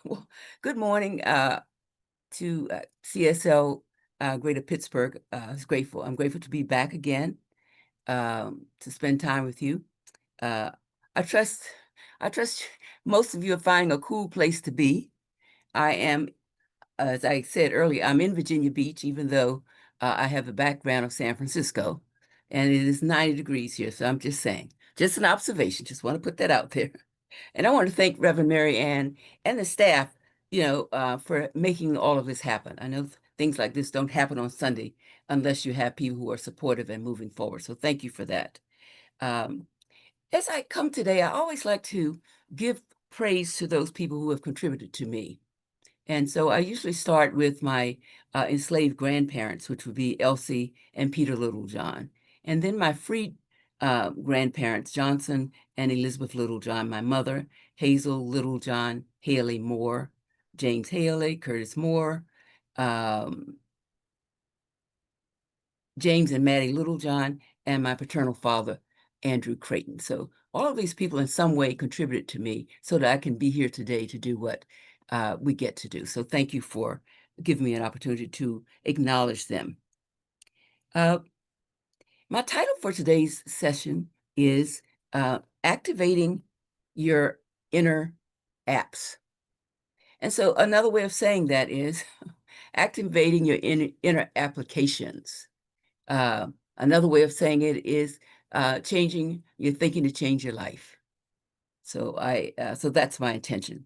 Well, good morning to CSL Greater Pittsburgh. I'm grateful to be back again to spend time with you. Uh, I trust, I trust most of you are finding a cool place to be. I am, as I said earlier, I'm in Virginia Beach, even though I have the background of San Francisco, and it is 90 degrees here. So I'm just saying, just an observation. Just want to put that out there. And I want to thank Reverend Mary Ann and the staff, for making all of this happen. I know things like this don't happen on Sunday unless you have people who are supportive and moving forward. So thank you for that. Um, as I come today, I always like to give praise to those people who have contributed to me. And so I usually start with my enslaved grandparents, which would be Elsie and Peter Littlejohn. And then my free grandparents, Johnson and Elizabeth Littlejohn, my mother, Hazel Littlejohn, Haley Moore, James Haley, Curtis Moore, um, James and Maddie Littlejohn, and my paternal father, Andrew Creighton. So all of these people in some way contributed to me so that I can be here today to do what we get to do. So thank you for giving me an opportunity to acknowledge them. Uh, my title for today's session is Activating Your Inner Apps. And so another way of saying that is activating your inner applications. Uh, Another way of saying it is changing your thinking to change your life. So that's my intention.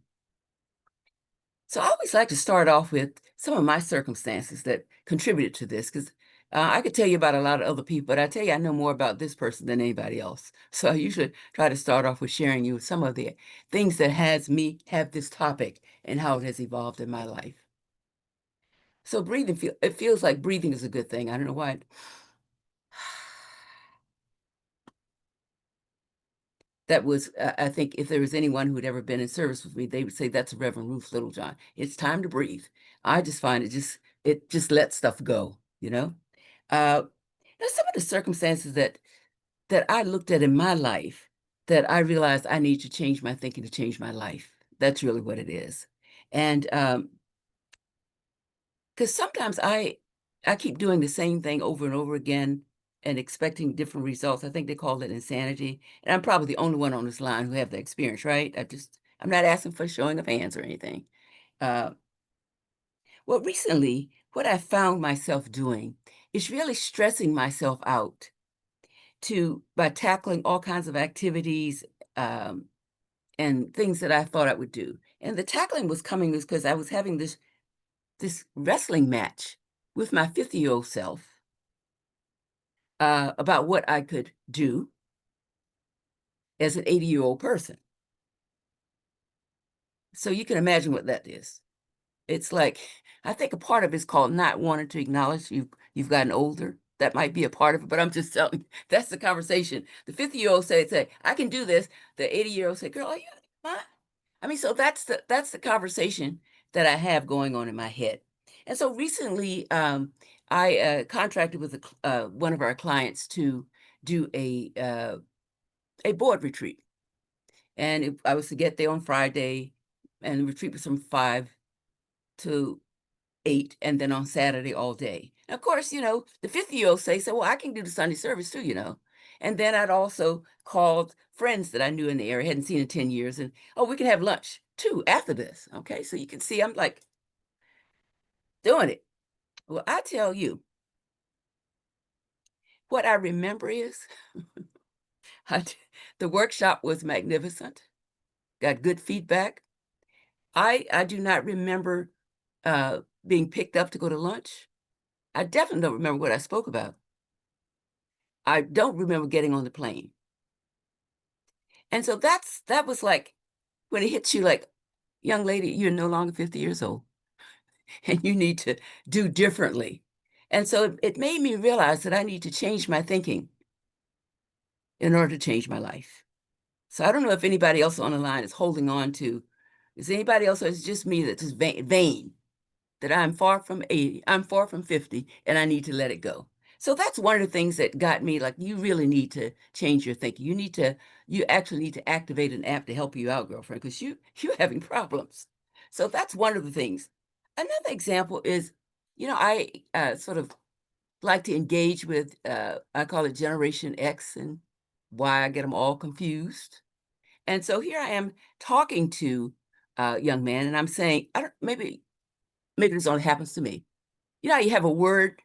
So I always like to start off with some of my circumstances that contributed to this, because I could tell you about a lot of other people, but I tell you I know more about this person than anybody else. So I usually try to start off with sharing you some of the things that has me have this topic and how it has evolved in my life. So it feels like breathing is a good thing. I don't know why. That was, I think if there was anyone who had ever been in service with me, they would say that's Reverend Ruth Littlejohn. It's time to breathe. I just find it just lets stuff go, you know? Uh, now some of the circumstances that I looked at in my life that I realized I need to change my thinking to change my life. That's really what it is. And because sometimes I keep doing the same thing over and over again and expecting different results. I think they call it insanity. And I'm probably the only one on this line who have the experience, right? I'm not asking for showing of hands or anything. Uh, well, recently, what I found myself doing is really stressing myself out by tackling all kinds of activities um, and things that I thought I would do. And the tackling was coming because I was having this wrestling match with my 50-year-old self about what I could do as an 80-year-old person. So you can imagine what that is. It's like, I think a part of it's called not wanting to acknowledge you've gotten older. That might be a part of it, but I'm just telling you, that's the conversation. The 50-year-old say, I can do this. The 80-year-old say, girl, are you fine? I mean, so that's the conversation that I have going on in my head. And so recently, I contracted with one of our clients to do a board retreat. And I was to get there on Friday, and the retreat was from 5 to 8, and then on Saturday all day. And of course, the 50-year-old say, so, well, I can do the Sunday service too. And then I'd also called friends that I knew in the area, hadn't seen in 10 years, and, oh, we can have lunch too after this. Okay, so you can see I'm like doing it. Well, I tell you, what I remember is I d the workshop was magnificent, got good feedback. I do not remember, being picked up to go to lunch. I definitely don't remember what I spoke about. I don't remember getting on the plane. And so that was like when it hits you like, "Young lady, you're no longer 50 years old, and you need to do differently." And so it made me realize that I need to change my thinking in order to change my life. So I don't know if anybody else on the line is holding on to is anybody else, or is it just me that's just vain, that I'm far from 80, I'm far from 50, and I need to let it go. So that's one of the things that got me like, you really need to change your thinking. You actually need to activate an app to help you out, girlfriend, because you're having problems. So that's one of the things. Another example is, I sort of like to engage with, I call it Generation X and why I get them all confused. And so here I am talking to a young man, and I'm saying, I don't, maybe this only happens to me. You know how you have a word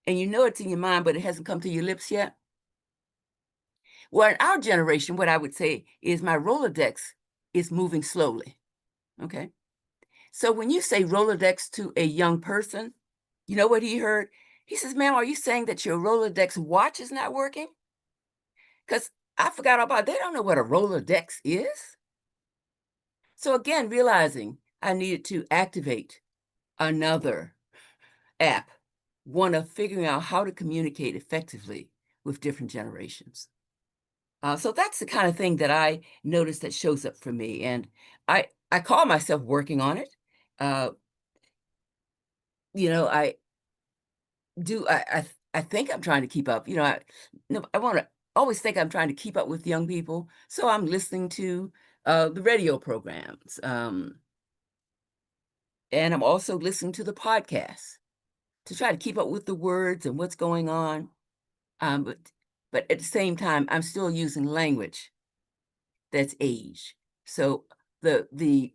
and you know it's in your mind, but it hasn't come to your lips yet? Well, in our generation, what I would say is my Rolodex is moving slowly. Okay. So when you say Rolodex to a young person, you know what he heard? He says, "Ma'am, are you saying that your Rolodex watch is not working?" Because I forgot all about they don't know what a Rolodex is. So again, realizing I needed to activate another app, one of figuring out how to communicate effectively with different generations. So that's the kind of thing that I notice that shows up for me, and I call myself working on it. Uh, I do I think I'm trying to keep up. No, I want to always think I'm trying to keep up with young people, so I'm listening to the radio programs, and I'm also listening to the podcasts to try to keep up with the words and what's going on. But at the same time, I'm still using language that's age. So the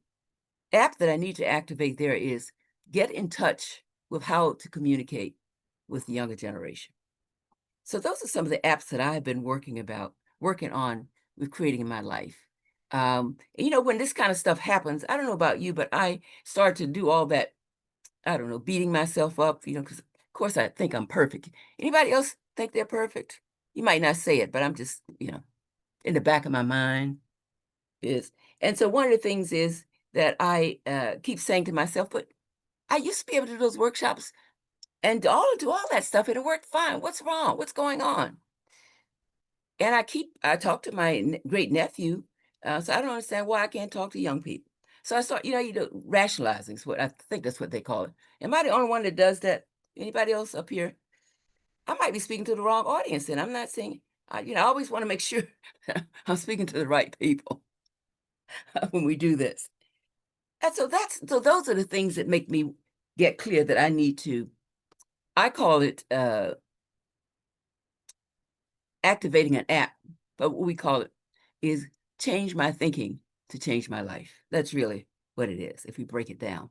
app that I need to activate there is get in touch with how to communicate with the younger generation. So those are some of the apps that I've been working on with creating in my life. When this kind of stuff happens, I don't know about you, but I start to do all that, I don't know, beating myself up, because of course I think I'm perfect. Anybody else think they're perfect? You might not say it, but I'm just, in the back of my mind is. And so one of the things is that I keep saying to myself, but I used to be able to do those workshops and do all that stuff, and it worked fine. What's wrong? What's going on? And I talk to my great nephew, so I don't understand why I can't talk to young people. So I start, rationalizing is what I think that's what they call it. Am I the only one that does that? Anybody else up here? I might be speaking to the wrong audience, and I'm not saying, I always want to make sure I'm speaking to the right people when we do this. And so those are the things that make me get clear that I need to. I call it activating an app, but what we call it is change my thinking to change my life. That's really what it is, if we break it down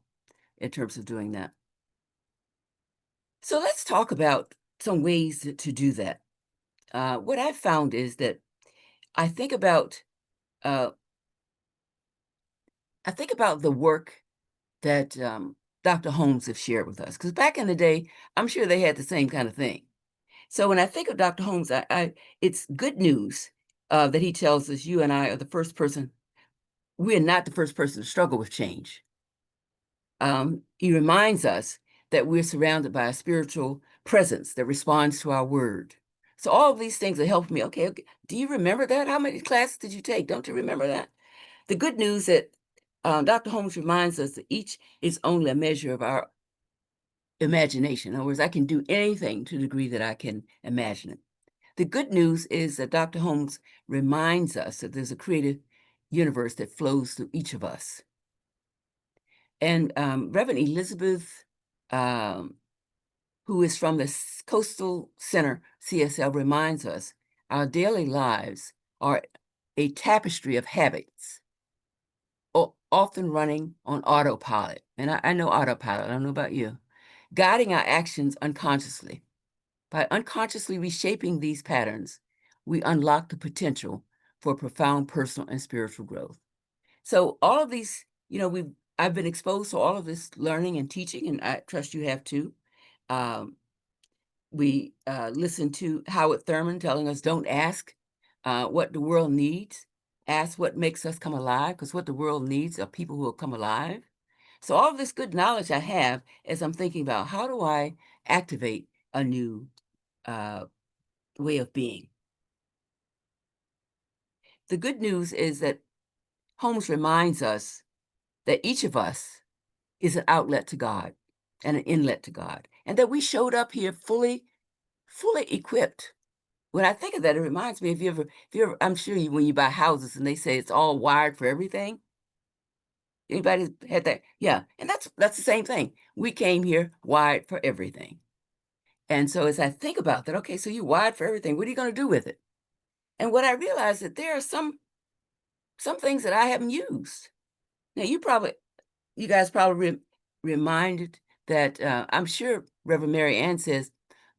in terms of doing that. So let's talk about some ways to do that. What I've found is that I think about uh, I think about the work that Dr. Holmes have shared with us, because back in the day, I'm sure they had the same kind of thing. So when I think of Dr. Holmes, it's good news that he tells us you and I are the first person. We are not the first person to struggle with change. He reminds us that we're surrounded by a spiritual presence that responds to our word. So all of these things are helping me. Okay, okay. Do you remember that? How many classes did you take? Don't you remember that? The good news that Dr. Holmes reminds us that each is only a measure of our imagination. In other words, I can do anything to the degree that I can imagine it. The good news is that Dr. Holmes reminds us that there's a creative universe that flows through each of us. And Reverend Elizabeth, um, who is from the Coastal Center, CSL, reminds us our daily lives are a tapestry of habits, often running on autopilot. And I know autopilot, I don't know about you, guiding our actions unconsciously. By unconsciously reshaping these patterns, we unlock the potential for profound personal and spiritual growth. So all of these, I've been exposed to all of this learning and teaching, and I trust you have too. Um, we listened to Howard Thurman telling us, don't ask what the world needs, ask what makes us come alive, because what the world needs are people who will come alive. So all of this good knowledge I have as I'm thinking about how do I activate a new uh, way of being. The good news is that Holmes reminds us that each of us is an outlet to God and an inlet to God, and that we showed up here fully equipped. When I think of that, it reminds me, if you ever, I'm sure you, when you buy houses and they say it's all wired for everything, Anybody had that? Yeah, and that's the same thing. We came here wired for everything. And so as I think about that, okay, so you wired for everything. What are you going to do with it? And what I realized that there are some things that I haven't used. Now you guys probably reminded that I'm sure Reverend Mary Ann says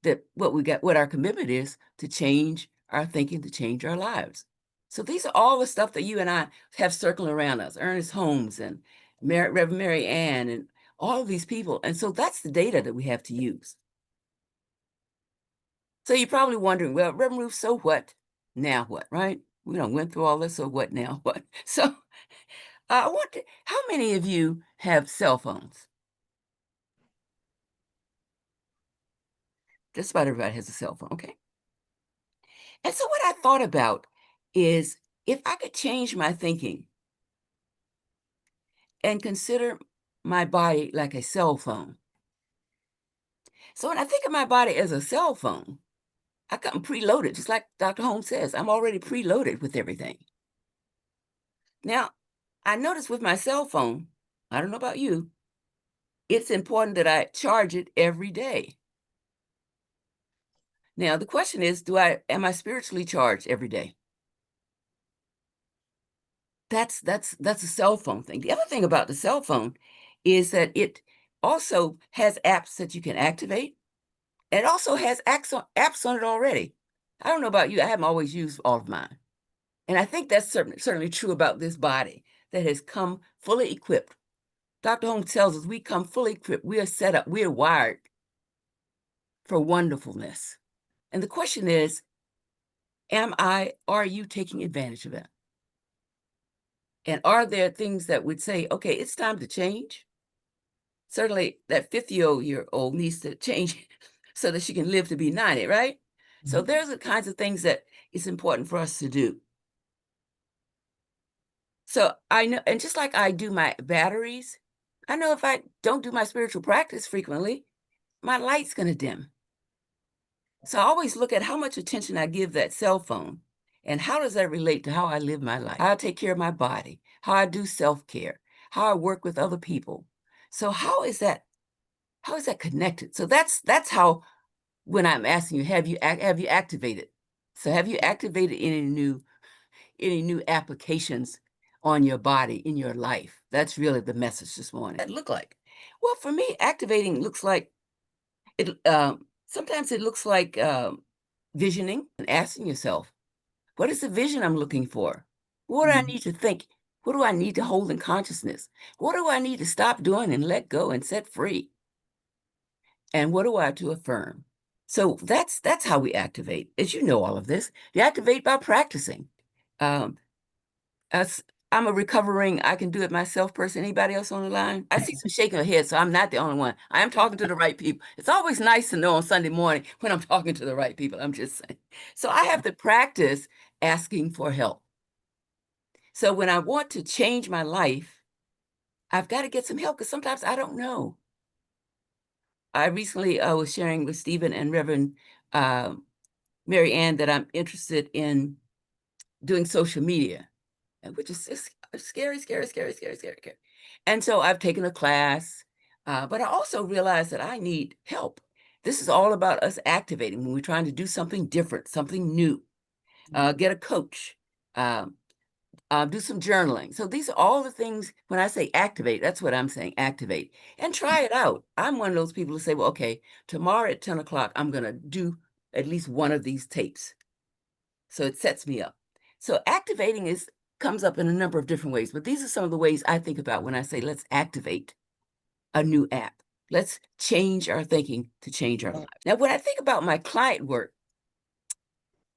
that what our commitment is to change our thinking, to change our lives. So these are all the stuff that you and I have circling around us, Ernest Holmes and Reverend Mary Ann and all of these people. And so that's the data that we have to use. So you're probably wondering, well, Reverend Ruth, so what? Now what, right? We don't went through all this, so what now? What? So I want to, how many of you have cell phones? Just about everybody has a cell phone, okay? And so what I thought about is if I could change my thinking and consider my body like a cell phone. So when I think of my body as a cell phone, I come preloaded, just like Dr. Holmes says, I'm already preloaded with everything. Now, I notice with my cell phone, I don't know about you, it's important that I charge it every day. Now, the question is, am I spiritually charged every day? That's a cell phone thing. The other thing about the cell phone is that it also has apps that you can activate. It also has apps on it already. I don't know about you, I haven't always used all of mine. And I think that's certainly true about this body that has come fully equipped. Dr. Holmes tells us we come fully equipped. We are set up, we are wired for wonderfulness. And the question is, are you taking advantage of it? And are there things that would say, okay, it's time to change? Certainly that 50-year-old needs to change so that she can live to be 90, right? So there's the kinds of things that it's important for us to do. So I know, and just like I do my batteries, I know if I don't do my spiritual practice frequently, my light's going to dim. So I always look at how much attention I give that cell phone and how does that relate to how I live my life, how I take care of my body, how I do self-care, how I work with other people. So how is that connected? So that's how, when I'm asking you, have you activated? So have you activated any new applications on your body in your life? That's really the message this morning. That look like? Well, for me, activating looks like it. Sometimes it looks like visioning and asking yourself, what is the vision I'm looking for? What do I need to think? What do I need to hold in consciousness? What do I need to stop doing and let go and set free? And what do I to affirm? So that's how we activate. As you know all of this, you activate by practicing. Um, as I'm a recovering, I can do it myself person. Anybody else on the line? I see some shaking of heads, so I'm not the only one. I am talking to the right people. It's always nice to know on Sunday morning when I'm talking to the right people. I'm just saying. So I have to practice asking for help. So when I want to change my life, I've got to get some help because sometimes I don't know. I recently was sharing with Stephen and Reverend uh, Mary Ann that I'm interested in doing social media, which is scary, scary, scary, scary, scary, scary. And so I've taken a class, but I also realized that I need help. This is all about us activating when we're trying to do something different, something new. Get a coach, um, do some journaling. So these are all the things, when I say activate, that's what I'm saying, activate. And try it out. I'm one of those people who say, well, okay, tomorrow at 10 o'clock, I'm going to do at least one of these tapes. So it sets me up. So activating comes up in a number of different ways, but these are some of the ways I think about when I say, let's activate a new app. Let's change our thinking to change our lives. Now, when I think about my client work,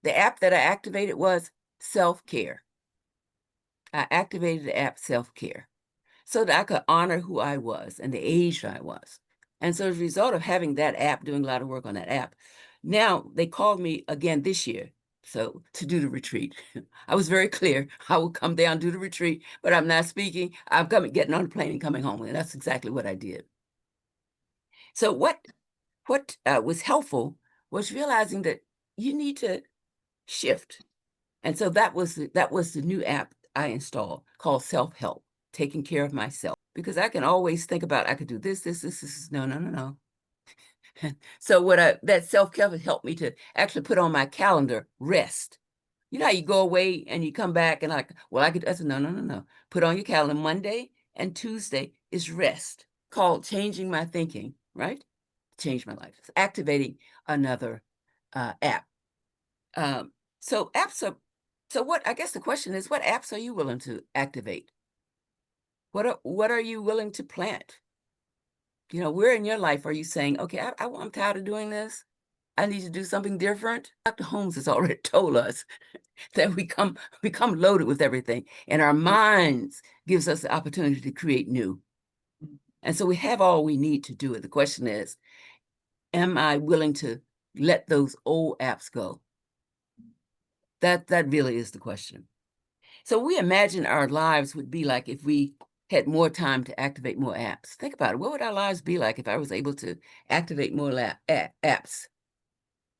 the app that I activated was self-care. I activated the app self-care so that I could honor who I was and the age I was. And so as a result of having that app, doing a lot of work on that app, now they called me again this year. So to do the retreat, I was very clear. I will come down, do the retreat, but I'm not speaking. I'm getting on the plane and coming home. And that's exactly what I did. So what was helpful was realizing that you need to shift. And so that was the new app I installed called Self Help. taking care of myself, because I can always think about, I could do this. No, no, no, no. So that self-care has helped me to actually put on my calendar, rest. You know how you go away and you come back and like, well, I said, no, no, no, no. Put on your calendar. Monday and Tuesday is rest, called changing my thinking, right? Change my life. It's activating another app. So apps are, so what, I guess the question is, what apps are you willing to activate? What are you willing to plant? You know, where in your life are you saying, okay, I'm tired of doing this. I need to do something different. Dr. Holmes has already told us that we become loaded with everything, and our minds gives us the opportunity to create new. And so we have all we need to do it. The question is, am I willing to let those old apps go? That really is the question. So we imagine our lives would be like if we had more time to activate more apps. Think about it. What would our lives be like if I was able to activate more apps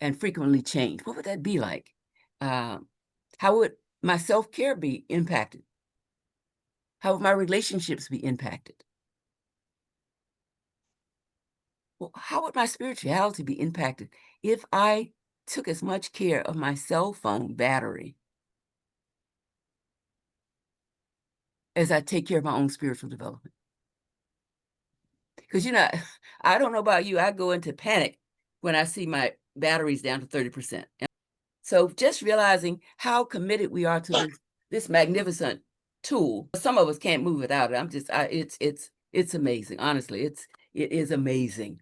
and frequently change? What would that be like? How would my self-care be impacted? How would my relationships be impacted? Well, how would my spirituality be impacted if I took as much care of my cell phone battery as I take care of my own spiritual development? Because, you know, I don't know about you, I go into panic when I see my batteries down to 30%. So just realizing how committed we are to this magnificent tool. Some of us can't move without it. It's amazing. Honestly, it is amazing.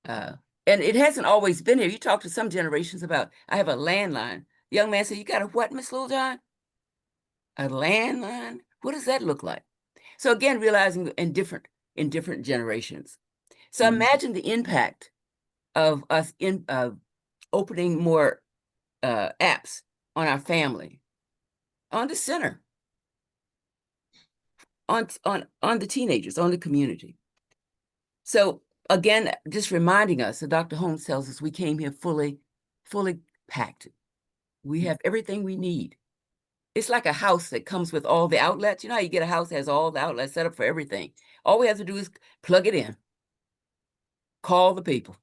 And it hasn't always been here. You talk to some generations about, I have a landline. The young man said, you got a what, Miss Littlejohn? A landline? What does that look like? So again, realizing in different generations. So imagine the impact of us opening more apps on our family, on the center, on the teenagers, on the community. So again, just reminding us that Dr. Holmes tells us we came here fully packed. We have everything we need. It's like a house that comes with all the outlets. You know how you get a house that has all the outlets set up for everything. All we have to do is plug it in, call the people.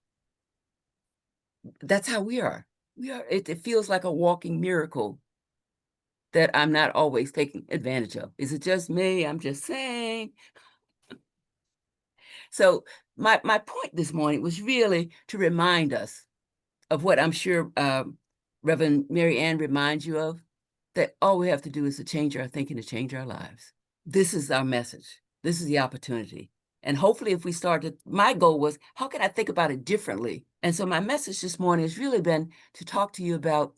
That's how we are. It feels like a walking miracle that I'm not always taking advantage of. Is it just me? I'm just saying. So my point this morning was really to remind us of what I'm sure Reverend Mary Ann reminds you of, that all we have to do is to change our thinking, to change our lives. This is our message. This is the opportunity. And hopefully if we started, my goal was, how can I think about it differently? And so my message this morning has really been to talk to you about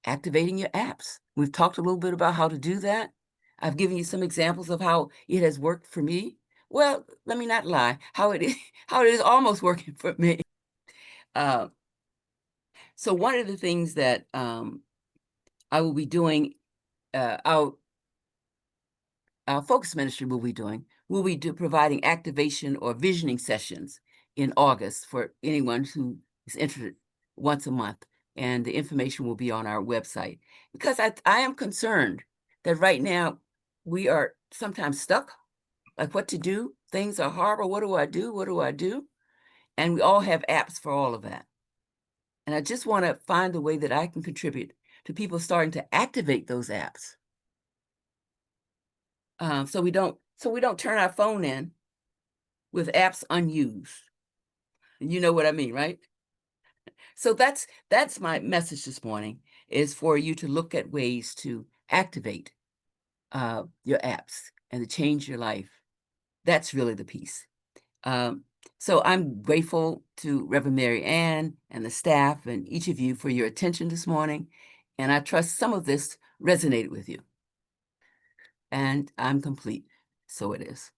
activating your apps. We've talked a little bit about how to do that. I've given you some examples of how it has worked for me. Well, let me not lie, how it is almost working for me. So one of the things that I will be doing, our focus ministry will be doing, we'll be providing activation or visioning sessions in August for anyone who is interested, once a month. And the information will be on our website. Because I am concerned that right now we are sometimes stuck, like what to do. Things are horrible. What do I do? What do I do? And we all have apps for all of that. And I just want to find a way that I can contribute to people starting to activate those apps. So we don't turn our phone in with apps unused. You know what I mean, right? So that's my message this morning, is for you to look at ways to activate your apps and to change your life. That's really the piece. So I'm grateful to Reverend Mary Ann and the staff and each of you for your attention this morning. And I trust some of this resonated with you. And I'm complete. So it is.